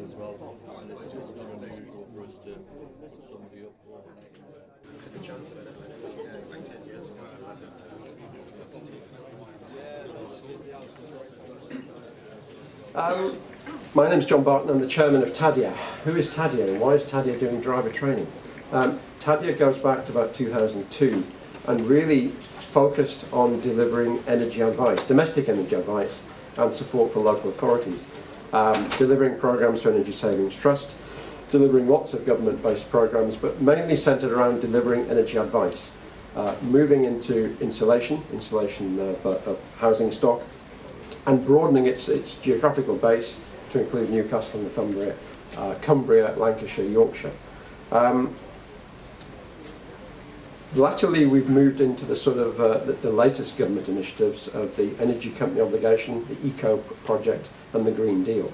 as well, and it's not unusual for us to put somebody up overnight. My name's John Barton. I'm the chairman of Tadea. Who is Tadea and why is Tadea doing driver training? Tadea goes back to about 2002 and really focused on delivering energy advice, domestic energy advice and support for local authorities. Delivering programs for Energy Savings Trust, delivering lots of government-based programs, but mainly centred around delivering energy advice. Moving into insulation of housing stock, and broadening its geographical base to include Newcastle, Northumbria, Cumbria, Lancashire, Yorkshire. Latterly, we've moved into the sort of the latest government initiatives of the Energy Company Obligation, the Eco Project, and the Green Deal.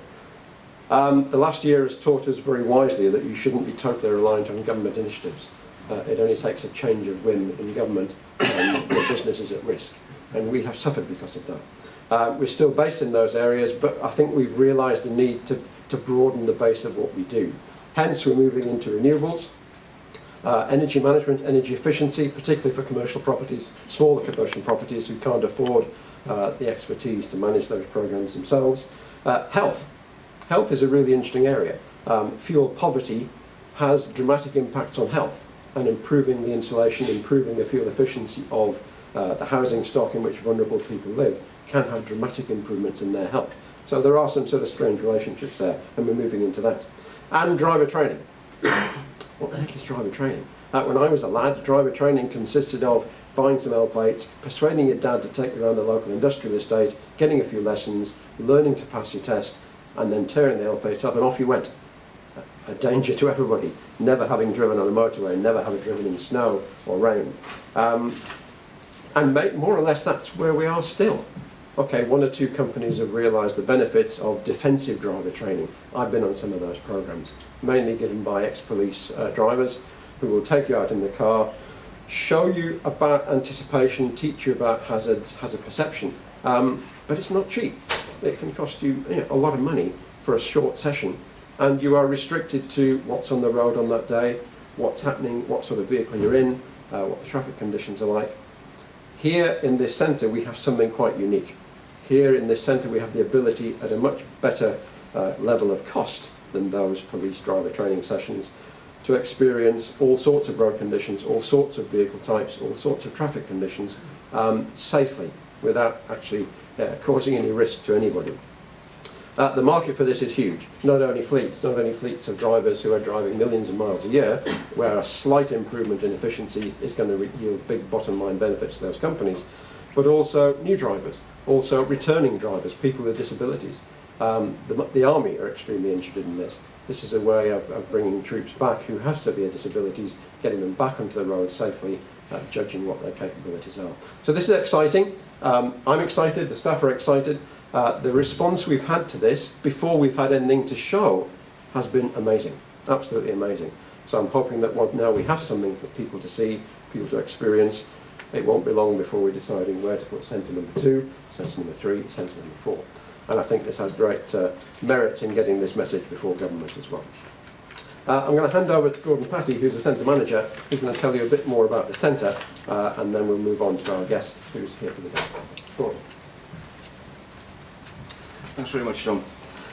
The last year has taught us very wisely that you shouldn't be totally reliant on government initiatives. It only takes a change of whim in government and the business is at risk. And we have suffered because of that. We're still based in those areas, but I think we've realised the need to broaden the base of what we do. Hence, we're moving into renewables, energy management, energy efficiency, particularly for commercial properties, smaller commercial properties who can't afford the expertise to manage those programs themselves. Health. Health is a really interesting area. Fuel poverty has dramatic impacts on health, and improving the insulation, improving the fuel efficiency of the housing stock in which vulnerable people live can have dramatic improvements in their health. So there are some sort of strange relationships there, and we're moving into that. And driver training. What the heck is driver training? When I was a lad, driver training consisted of buying some L plates, persuading your dad to take you around the local industrial estate, getting a few lessons, learning to pass your test, and then tearing the L plates up and off you went. A danger to everybody, never having driven on a motorway, never having driven in snow or rain. And more or less that's where we are still. Okay, one or two companies have realised the benefits of defensive driver training. I've been on some of those programs, mainly given by ex-police drivers who will take you out in the car, show you about anticipation, teach you about hazards, hazard perception, but it's not cheap. It can cost you, a lot of money for a short session, and you are restricted to what's on the road on that day, what's happening, what sort of vehicle you're in, what the traffic conditions are like. Here in this centre we have something quite unique. Here in this centre we have the ability at a much better level of cost than those police driver training sessions to experience all sorts of road conditions, all sorts of vehicle types, all sorts of traffic conditions safely without actually causing any risk to anybody. The market for this is huge. Not only fleets of drivers who are driving millions of miles a year, where a slight improvement in efficiency is going to yield big bottom line benefits to those companies, but also new drivers, also returning drivers, people with disabilities. The Army are extremely interested in this. This is a way of bringing troops back who have severe disabilities, getting them back onto the road safely, judging what their capabilities are. So this is exciting. I'm excited, the staff are excited. The response we've had to this, before we've had anything to show, has been amazing, absolutely amazing. So I'm hoping that now we have something for people to see, people to experience. It won't be long before we're deciding where to put centre number 2, centre number 3, centre number 4. and I think this has great merit in getting this message before government as well. I'm going to hand over to Gordon Patty, who's the centre manager, who's going to tell you a bit more about the centre, and then we'll move on to our guest, who's here for the day. Gordon. Thanks very much, John.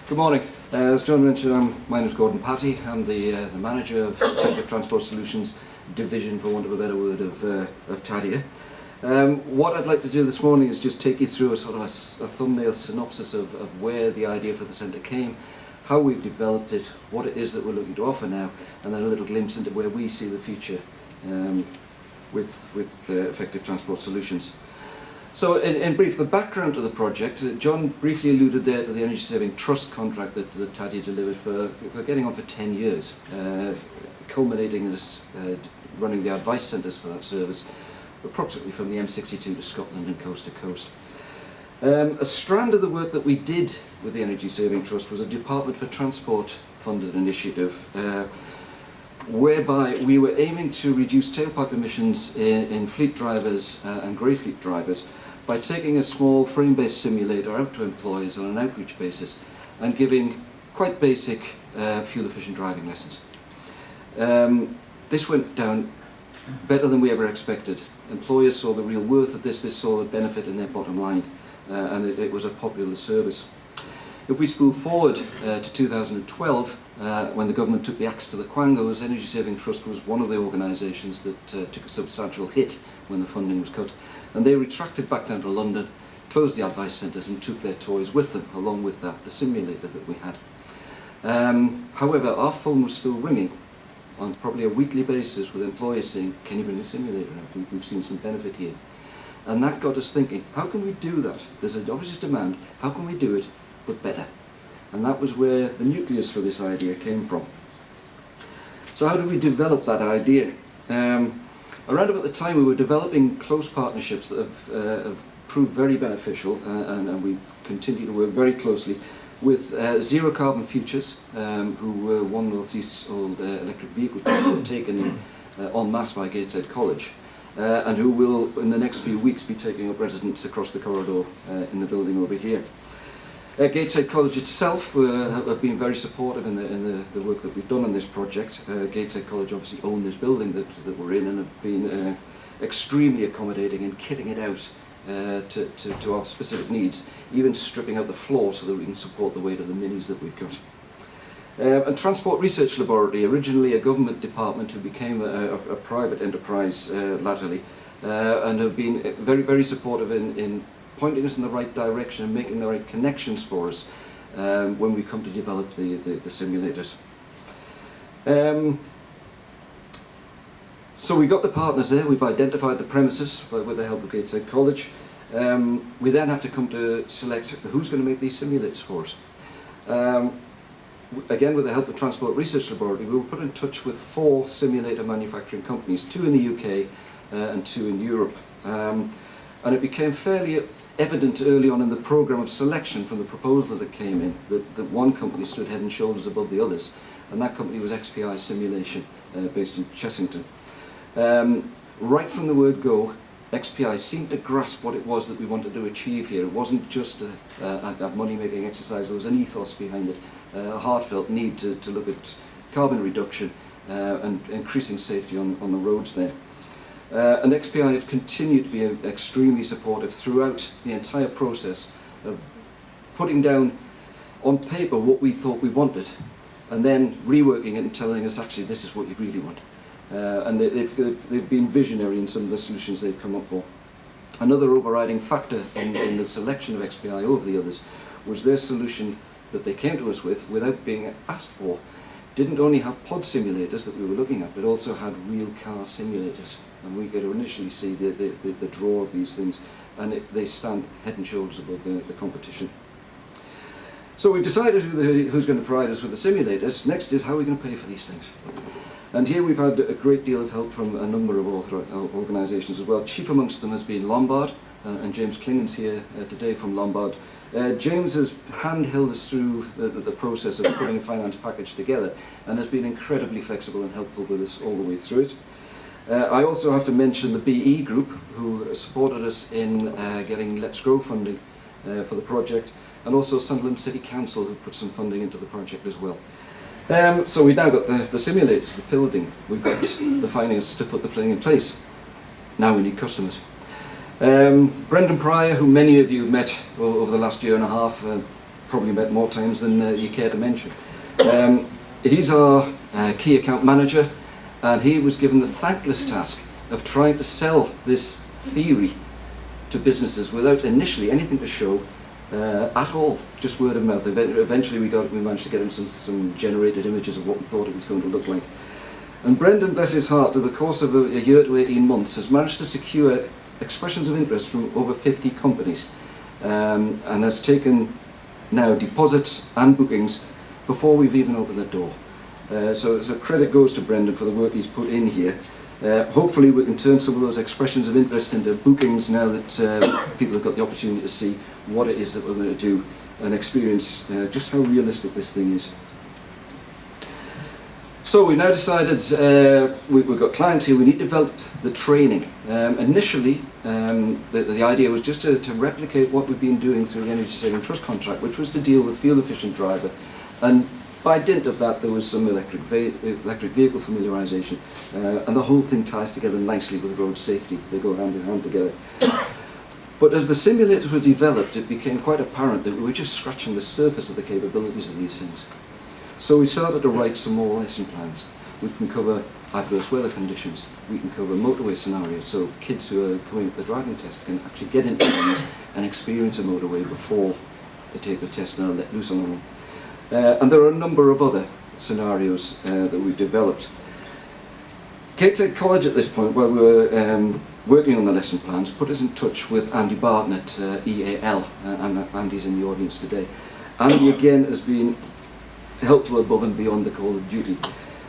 Good morning. As John mentioned, my name is Gordon Patty. I'm the manager of Effective Transport Solutions Division, for want of a better word, of Tadea. What I'd like to do this morning is just take you through a sort of a thumbnail synopsis of where the idea for the centre came, how we've developed it, what it is that we're looking to offer now, and then a little glimpse into where we see the future with Effective Transport Solutions. So in brief, the background to the project, John briefly alluded there to the Energy Saving Trust contract that Tadea delivered for getting on for 10 years, culminating in us running the advice centres for that service, approximately from the M62 to Scotland and coast to coast. A strand of the work that we did with the Energy Saving Trust was a Department for Transport funded initiative, whereby we were aiming to reduce tailpipe emissions in fleet drivers and grey fleet drivers by taking a small frame-based simulator out to employees on an outreach basis and giving quite basic fuel-efficient driving lessons. This went down better than we ever expected. Employers saw the real worth of this, they saw the benefit in their bottom line, and it was a popular service. If we spool forward to 2012, when the government took the axe to the quangos, Energy Saving Trust was one of the organisations that took a substantial hit when the funding was cut, and they retracted back down to London, closed the advice centres and took their toys with them, along with that, the simulator that we had. However, our phone was still ringing on probably a weekly basis with employers saying, can you bring the simulator out? We've seen some benefit here. And that got us thinking, how can we do that? There's an obvious demand, how can we do it, but better? And that was where the nucleus for this idea came from. So how did we develop that idea? Around about the time we were developing close partnerships that have proved very beneficial, and we continue to work very closely with Zero Carbon Futures, who were one North East's old electric vehicle taken en masse by Gateshead College, and who will in the next few weeks be taking up residence across the corridor in the building over here. Gateshead College itself have been very supportive in the work that we've done on this project. Gateshead College obviously own this building that we're in and have been extremely accommodating in kitting it out to our specific needs, even stripping out the floor so that we can support the weight of the minis that we've got. And Transport Research Laboratory, originally a government department who became a private enterprise latterly, and have been very, very supportive in pointing us in the right direction and making the right connections for us when we come to develop the simulators. So we've got the partners there, we've identified the premises with the help of Gateshead College. We then have to come to select who's going to make these simulators for us. Again, with the help of Transport Research Laboratory, we were put in touch with 4 simulator manufacturing companies, 2 in the UK and 2 in Europe. And it became fairly evident early on in the programme of selection from the proposals that came in that one company stood head and shoulders above the others, and that company was XPI Simulation, based in Chessington. Right from the word go, XPI seemed to grasp what it was that we wanted to achieve here. It wasn't just a money-making exercise, there was an ethos behind it, a heartfelt need to look at carbon reduction and increasing safety on the roads there. And XPI have continued to be extremely supportive throughout the entire process of putting down on paper what we thought we wanted and then reworking it and telling us actually this is what you really want. And they've been visionary in some of the solutions they've come up for. Another overriding factor in the selection of XPI over the others was their solution that they came to us with without being asked for. Didn't only have pod simulators that we were looking at, but also had real car simulators. And we get to initially see the draw of these things, and they stand head and shoulders above the competition. So we've decided who's going to provide us with the simulators. Next is how are we going to pay for these things. And here we've had a great deal of help from a number of organisations as well. Chief amongst them has been Lombard, and James Klingen's here today from Lombard. James has hand-held us through the process of putting a finance package together and has been incredibly flexible and helpful with us all the way through it. I also have to mention the BE group, who supported us in getting Let's Grow funding for the project, and also Sunderland City Council, who put some funding into the project as well. So we've now got the simulators, the building, we've got the finance to put the thing in place. Now we need customers. Brendan Pryor, who many of you have met over the last year and a half, probably met more times than you care to mention. He's our key account manager, and he was given the thankless task of trying to sell this theory to businesses without initially anything to show at all, just word of mouth. Eventually we managed to get him some generated images of what we thought it was going to look like. And Brendan, bless his heart, through the course of a year to 18 months, has managed to secure expressions of interest from over 50 companies, and has taken now deposits and bookings before we've even opened the door. So credit goes to Brendan for the work he's put in here. Hopefully we can turn some of those expressions of interest into bookings now that people have got the opportunity to see what it is that we're going to do and experience just how realistic this thing is. So we now decided, we've got clients here, we need to develop the training. Initially, the idea was just to replicate what we've been doing through the Energy Saving Trust contract, which was to deal with fuel efficient driver. And by dint of that, there was some electric vehicle familiarisation, and the whole thing ties together nicely with road safety. They go hand in hand together. But as the simulators were developed, it became quite apparent that we were just scratching the surface of the capabilities of these things. So we started to write some more lesson plans. We can cover adverse weather conditions. We can cover motorway scenarios, so kids who are coming up the driving test can actually get into things and experience a motorway before they take the test and are let loose on them. And there are a number of other scenarios that we've developed. Gateshead College at this point, while we were working on the lesson plans, put us in touch with Andy Barton at EAL, and Andy's in the audience today. Andy again has been helpful above and beyond the call of duty.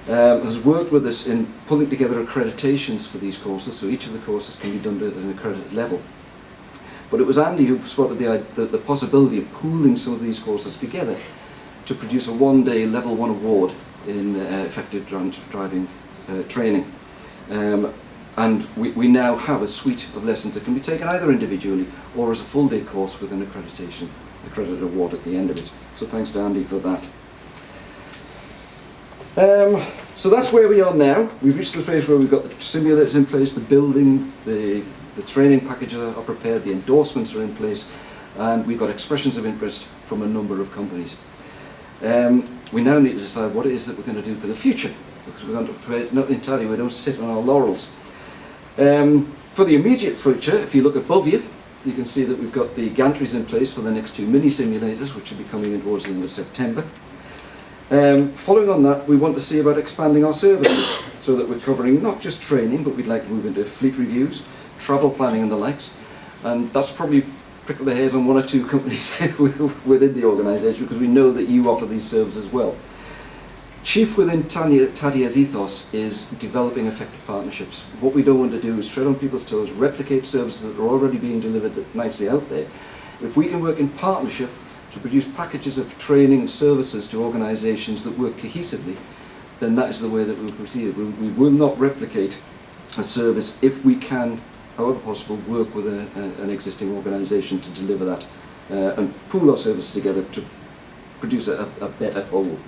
Has worked with us in pulling together accreditations for these courses, so each of the courses can be done at an accredited level. But it was Andy who spotted the possibility of pooling some of these courses together to produce a one-day Level 1 award in effective driving training. And we now have a suite of lessons that can be taken either individually or as a full-day course with an accredited award at the end of it. So thanks to Andy for that. So that's where we are now. We've reached the place where we've got the simulators in place, the building, the training packages are prepared, the endorsements are in place, and we've got expressions of interest from a number of companies. We now need to decide what it is that we're going to do for the future, because we're going to prepare, not entirely, we don't sit on our laurels. For the immediate future, if you look above you, you can see that we've got the gantries in place for the next 2 mini simulators, which will be coming in towards the end of September. Following on that, we want to see about expanding our services so that we're covering not just training, but we'd like to move into fleet reviews, travel planning and the likes, and that's probably prickled the hairs on 1 or 2 companies within the organisation, because we know that you offer these services as well. Chief within Tadea's ethos is developing effective partnerships. What we don't want to do is tread on people's toes, replicate services that are already being delivered nicely out there. If we can work in partnership to produce packages of training and services to organisations that work cohesively, then that is the way that we'll proceed. We will not replicate a service if we can, however possible, work with an existing organisation to deliver that and pool our services together to produce a better whole.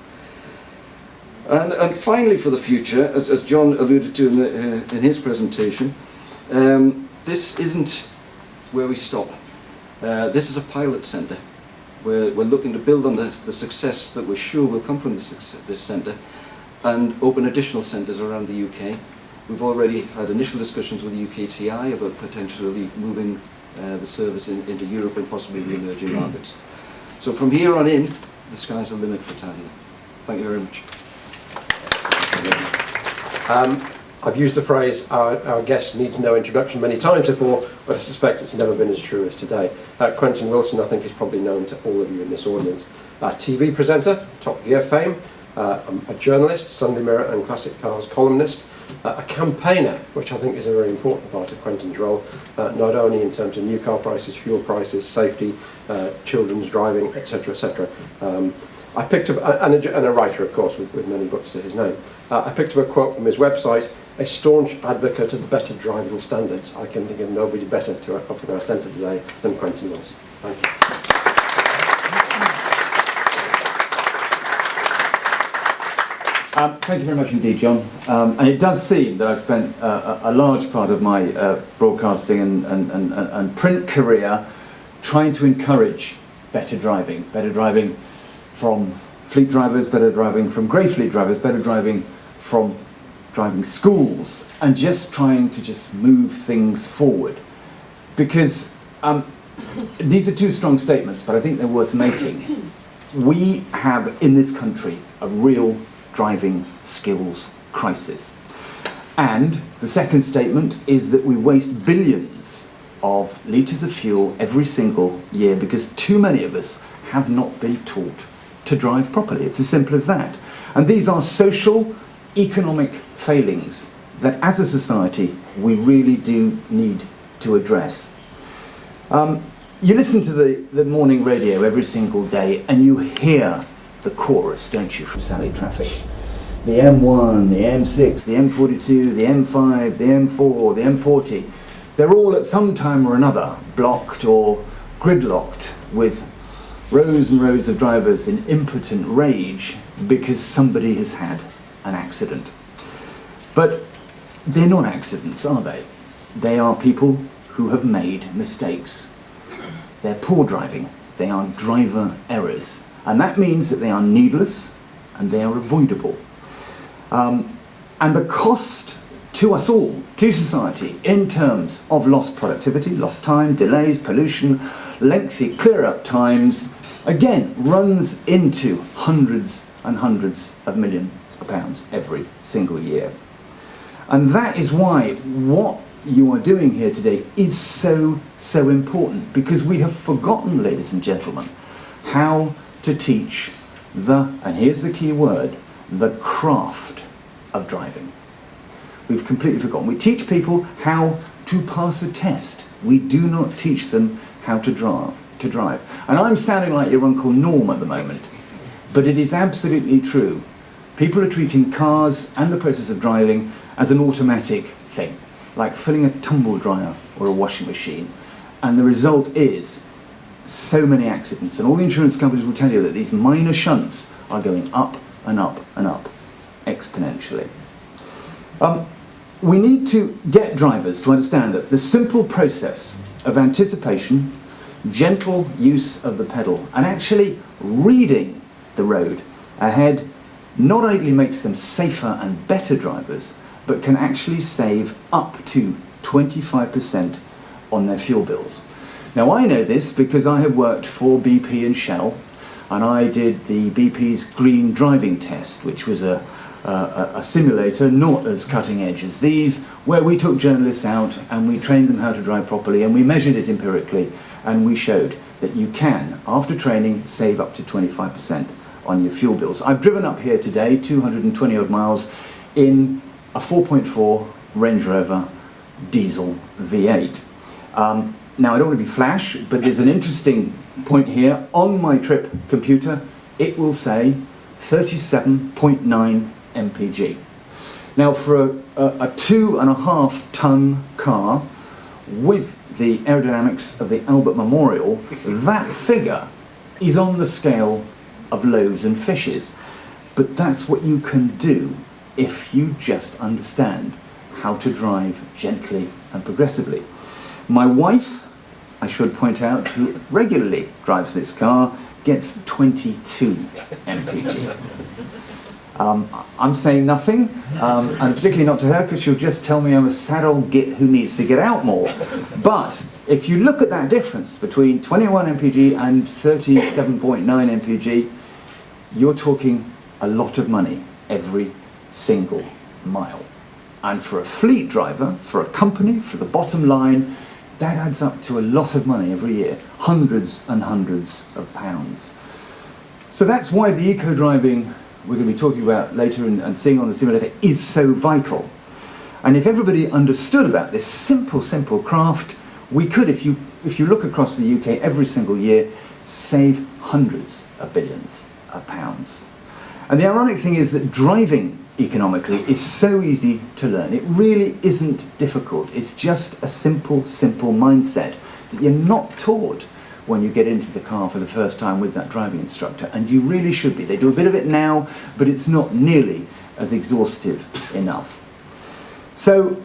And finally, for the future, as John alluded to in his presentation, this isn't where we stop. This is a pilot centre. We're looking to build on the success that we're sure will come from this centre and open additional centres around the UK. We've already had initial discussions with the UKTI about potentially moving the service into Europe and possibly the emerging markets. So from here on in, the sky's the limit for Tadea. Thank you very much. I've used the phrase, our guest needs no introduction many times before, but I suspect it's never been as true as today. Quentin Willson, I think, is probably known to all of you in this audience. TV presenter, Top Gear fame, a journalist, Sunday Mirror and Classic Cars columnist, a campaigner, which I think is a very important part of Quentin's role, not only in terms of new car prices, fuel prices, safety, children's driving, etc., etc. I picked up, and a writer, of course, with many books to his name. I picked up a quote from his website: "A staunch advocate of better driving standards. I can think of nobody better to open our centre today than Quentin Willson." Thank you. Thank you very much indeed, John. And it does seem that I've spent a large part of my broadcasting and print career trying to encourage better driving from fleet drivers, better driving from grey fleet drivers, better driving from driving schools, and just trying to just move things forward. Because these are two strong statements, but I think they're worth making. We have in this country a real driving skills crisis. And the second statement is that we waste billions of litres of fuel every single year because too many of us have not been taught to drive properly. It's as simple as that. And these are social, economic failings that as a society we really do need to address. You listen to the morning radio every single day and you hear the chorus, don't you, from Sally Traffic? The M1, the M6, the M42, the M5, the M4, the M40, they're all at some time or another blocked or gridlocked with rows and rows of drivers in impotent rage because somebody has had an accident. But they're not accidents, are they? They are people who have made mistakes. They're poor driving. They are driver errors. And that means that they are needless and they are avoidable. And the cost to us all, to society, in terms of lost productivity, lost time, delays, pollution, lengthy clear-up times, again, runs into hundreds and hundreds of millions of pounds every single year. And that is why what you are doing here today is so important, because we have forgotten, ladies and gentlemen, how to teach and here's the key word, the craft of driving. We've completely forgotten. We teach people how to pass a test. We do not teach them how to drive. And I'm sounding like your Uncle Norm at the moment, but it is absolutely true. People are treating cars and the process of driving as an automatic thing, like filling a tumble dryer or a washing machine. And the result is so many accidents. And all the insurance companies will tell you that these minor shunts are going up and up and up exponentially. We need to get drivers to understand that the simple process of anticipation, gentle use of the pedal, and actually reading the road ahead not only makes them safer and better drivers, but can actually save up to 25% on their fuel bills. Now I know this because I have worked for BP and Shell, and I did the BP's green driving test, which was a simulator not as cutting edge as these, where we took journalists out and we trained them how to drive properly and we measured it empirically and we showed that you can, after training, save up to 25% on your fuel bills. I've driven up here today 220 odd miles in a 4.4 Range Rover diesel V8. Now I don't want to be flash, but there's an interesting point here. On my trip computer it will say 37.9 mpg. Now for a 2.5 ton car with the aerodynamics of the Albert Memorial, that figure is on the scale of loaves and fishes. But that's what you can do if you just understand how to drive gently and progressively. My wife, I should point out, who regularly drives this car, gets 22 mpg. I'm saying nothing, and particularly not to her, because she'll just tell me I'm a sad old git who needs to get out more. But if you look at that difference between 21 mpg and 37.9 mpg, you're talking a lot of money every single mile. And for a fleet driver, for a company, for the bottom line, that adds up to a lot of money every year, hundreds and hundreds of pounds. So that's why the eco-driving we're going to be talking about later and seeing on the simulator is so vital. And if everybody understood about this simple craft, we could, if you look across the UK every single year, save hundreds of billions of pounds. And the ironic thing is that driving economically is so easy to learn. It really isn't difficult. It's just a simple mindset that you're not taught when you get into the car for the first time with that driving instructor, and you really should be. They do a bit of it now, but it's not nearly as exhaustive enough. So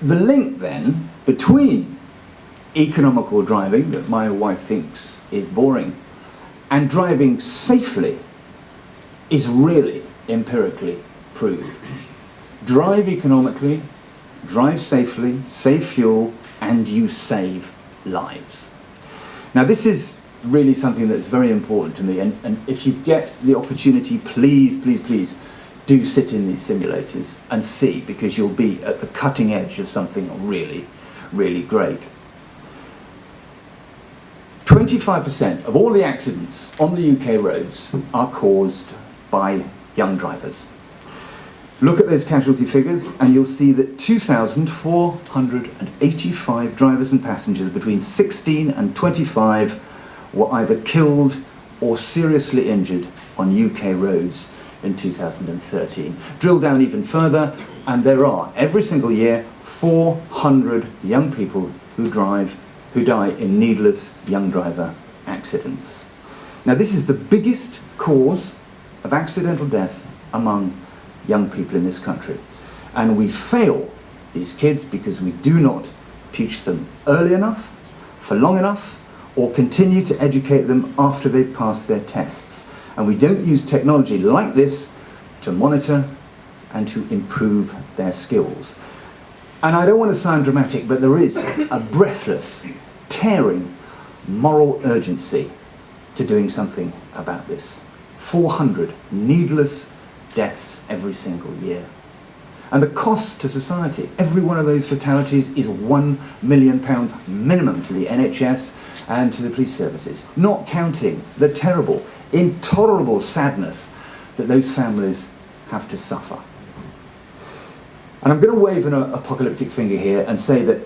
the link then between economical driving, that my wife thinks is boring, and driving safely is really empirically proved. Drive economically, drive safely, save fuel, and you save lives. Now this is really something that's very important to me, and if you get the opportunity, please, please, please do sit in these simulators and see, because you'll be at the cutting edge of something really, really great. 25% of all the accidents on the UK roads are caused by young drivers. Look at those casualty figures and you'll see that 2,485 drivers and passengers between 16 and 25 were either killed or seriously injured on UK roads in 2013. Drill down even further, and there are, every single year, 400 young people who die in needless young driver accidents. Now this is the biggest cause of accidental death among young people in this country. And we fail these kids because we do not teach them early enough, for long enough, or continue to educate them after they've passed their tests. And we don't use technology like this to monitor and to improve their skills. And I don't want to sound dramatic, but there is a breathless, tearing moral urgency to doing something about this. 400 needless deaths every single year. And the cost to society, every one of those fatalities is £1 million minimum to the NHS and to the police services, not counting the terrible, intolerable sadness that those families have to suffer. And I'm going to wave an apocalyptic finger here and say that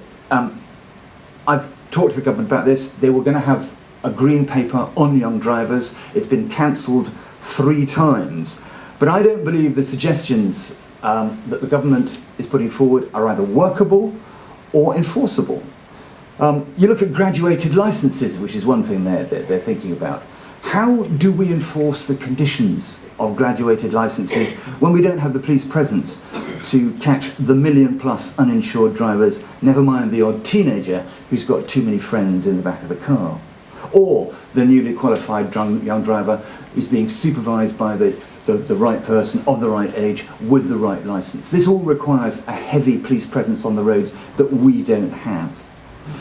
I've talked to the government about this. They were going to have a green paper on young drivers. It's been cancelled 3 times. But I don't believe the suggestions that the government is putting forward are either workable or enforceable. You look at graduated licences, which is one thing they're thinking about. How do we enforce the conditions of graduated licences when we don't have the police presence to catch the million-plus uninsured drivers, never mind the odd teenager who's got too many friends in the back of the car? Or the newly qualified young driver who's being supervised by the right person of the right age with the right licence. This all requires a heavy police presence on the roads that we don't have.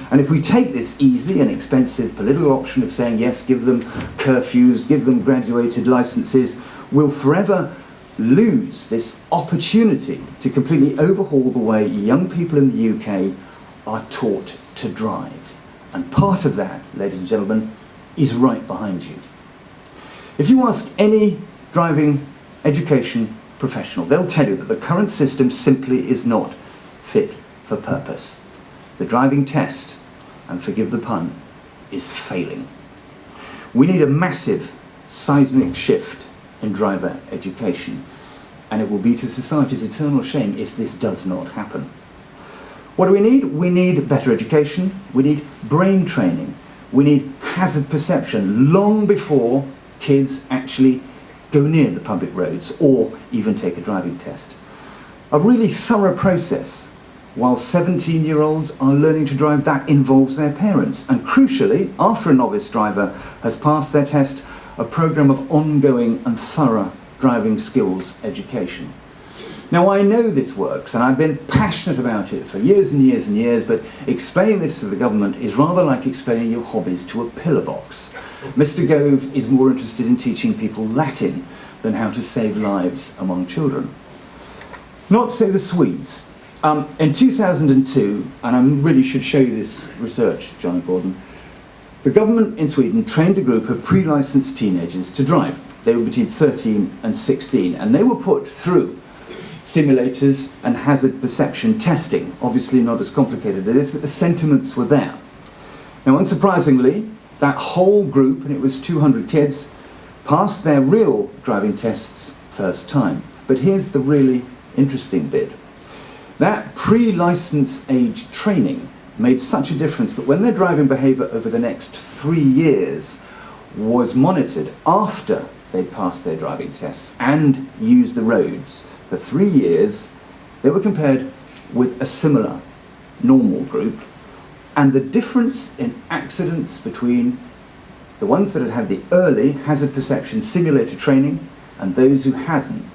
And if we take this easy and expensive political option of saying, yes, give them curfews, give them graduated licences, we'll forever lose this opportunity to completely overhaul the way young people in the UK are taught to drive. And part of that, ladies and gentlemen, is right behind you. If you ask any driving education professional, they'll tell you that the current system simply is not fit for purpose. The driving test, and forgive the pun, is failing. We need a massive seismic shift in driver education, and it will be to society's eternal shame if this does not happen. What do we need? We need better education, we need brain training, we need hazard perception long before kids actually go near the public roads or even take a driving test. A really thorough process. While 17-year-olds are learning to drive, that involves their parents. And crucially, after a novice driver has passed their test, a programme of ongoing and thorough driving skills education. Now, I know this works, and I've been passionate about it for years and years and years, but explaining this to the government is rather like explaining your hobbies to a pillar box. Mr. Gove is more interested in teaching people Latin than how to save lives among children. Not so the Swedes. In 2002, and I really should show you this research, John Gordon, the government in Sweden trained a group of pre-licensed teenagers to drive. They were between 13 and 16, and they were put through simulators and hazard perception testing. Obviously not as complicated as this, but the sentiments were there. Now, unsurprisingly, that whole group, and it was 200 kids, passed their real driving tests first time. But here's the really interesting bit. That pre-license age training made such a difference that when their driving behaviour over the next 3 years was monitored after they passed their driving tests and used the roads for 3 years, they were compared with a similar normal group, and the difference in accidents between the ones that had had the early hazard perception simulator training and those who hasn't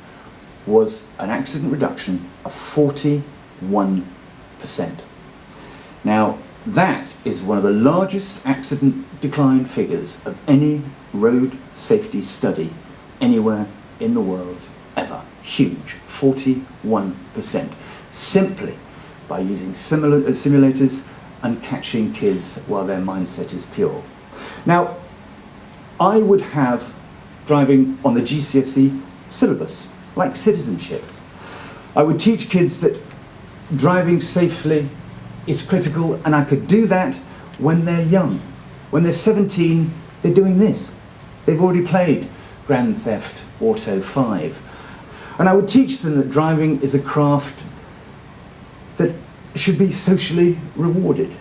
was an accident reduction of 41%. Now, that is one of the largest accident decline figures of any road safety study anywhere in the world ever. Huge, 41%, simply by using simulators and catching kids while their mindset is pure. Now, I would have driving on the GCSE syllabus, like citizenship. I would teach kids that driving safely is critical, and I could do that when they're young. When they're 17, they're doing this. They've already played Grand Theft Auto 5. And I would teach them that driving is a craft that should be socially rewarded.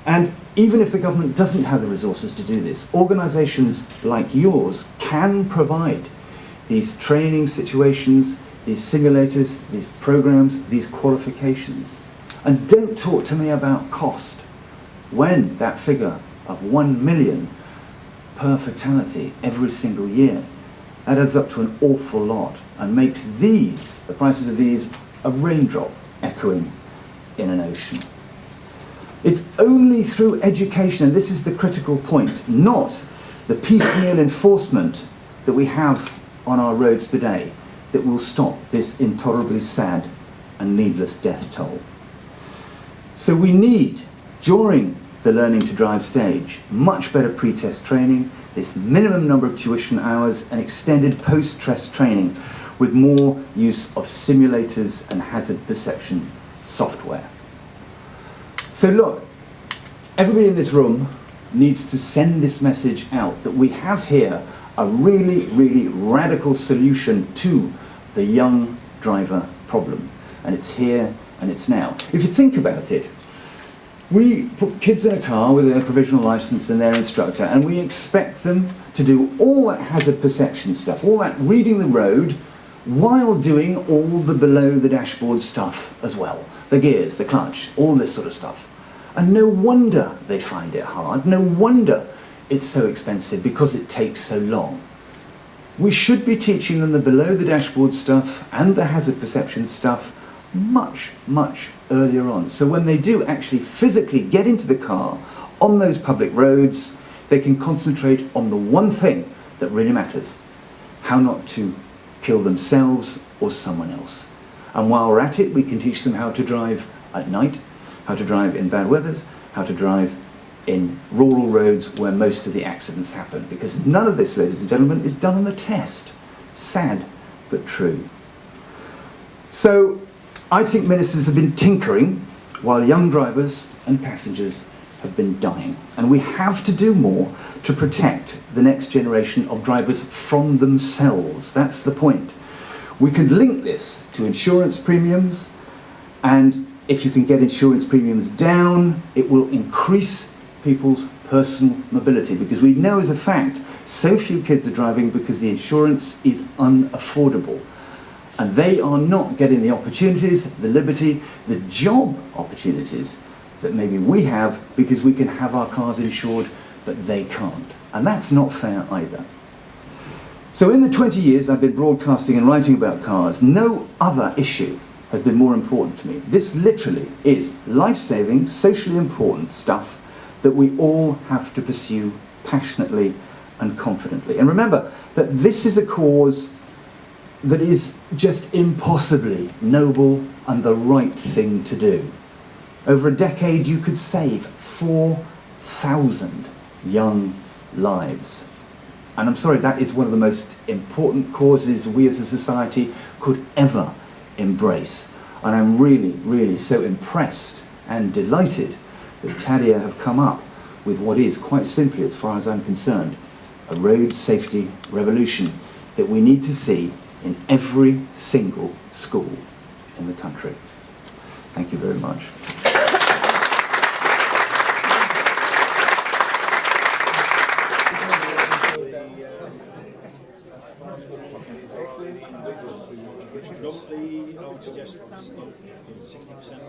And even if the government doesn't have the resources to do this, organisations like yours can provide these training situations, these simulators, these programs, these qualifications. And don't talk to me about cost, when that figure of 1 million per fatality every single year, that adds up to an awful lot and makes these, the prices of these, a raindrop echoing in an ocean. It's only through education, and this is the critical point, not the piecemeal enforcement that we have on our roads today, that will stop this intolerably sad and needless death toll. So we need, during the learning to drive stage, much better pre-test training, this minimum number of tuition hours, and extended post-test training with more use of simulators and hazard perception software. So look, everybody in this room needs to send this message out that we have here a really, really radical solution to the young driver problem. And it's here and it's now. If you think about it, we put kids in a car with their provisional license and their instructor, and we expect them to do all that hazard perception stuff, all that reading the road, while doing all the below the dashboard stuff as well. The gears, the clutch, all this sort of stuff. And no wonder they find it hard, no wonder it's so expensive, because it takes so long. We should be teaching them the below the dashboard stuff and the hazard perception stuff much, much earlier on. So when they do actually physically get into the car on those public roads, they can concentrate on the one thing that really matters: how not to kill themselves or someone else. And while we're at it, we can teach them how to drive at night, how to drive in bad weather, how to drive in rural roads where most of the accidents happen. Because none of this, ladies and gentlemen, is done on the test. Sad, but true. So I think ministers have been tinkering while young drivers and passengers have been dying. And we have to do more to protect the next generation of drivers from themselves. That's the point. We can link this to insurance premiums, and if you can get insurance premiums down, it will increase people's personal mobility, because we know as a fact so few kids are driving because the insurance is unaffordable, and they are not getting the opportunities, the liberty, the job opportunities that maybe we have, because we can have our cars insured but they can't, and that's not fair either. So in the 20 years I've been broadcasting and writing about cars, no other issue has been more important to me. This literally is life-saving, socially important stuff that we all have to pursue passionately and confidently. And remember that this is a cause that is just impossibly noble and the right thing to do. Over a decade you could save 4,000 young lives. And I'm sorry, that is one of the most important causes we as a society could ever embrace. And I'm really, really so impressed and delighted that Tadea have come up with what is, quite simply, as far as I'm concerned, a road safety revolution that we need to see in every single school in the country. Thank you very much. Predominantly, I would suggest 60%.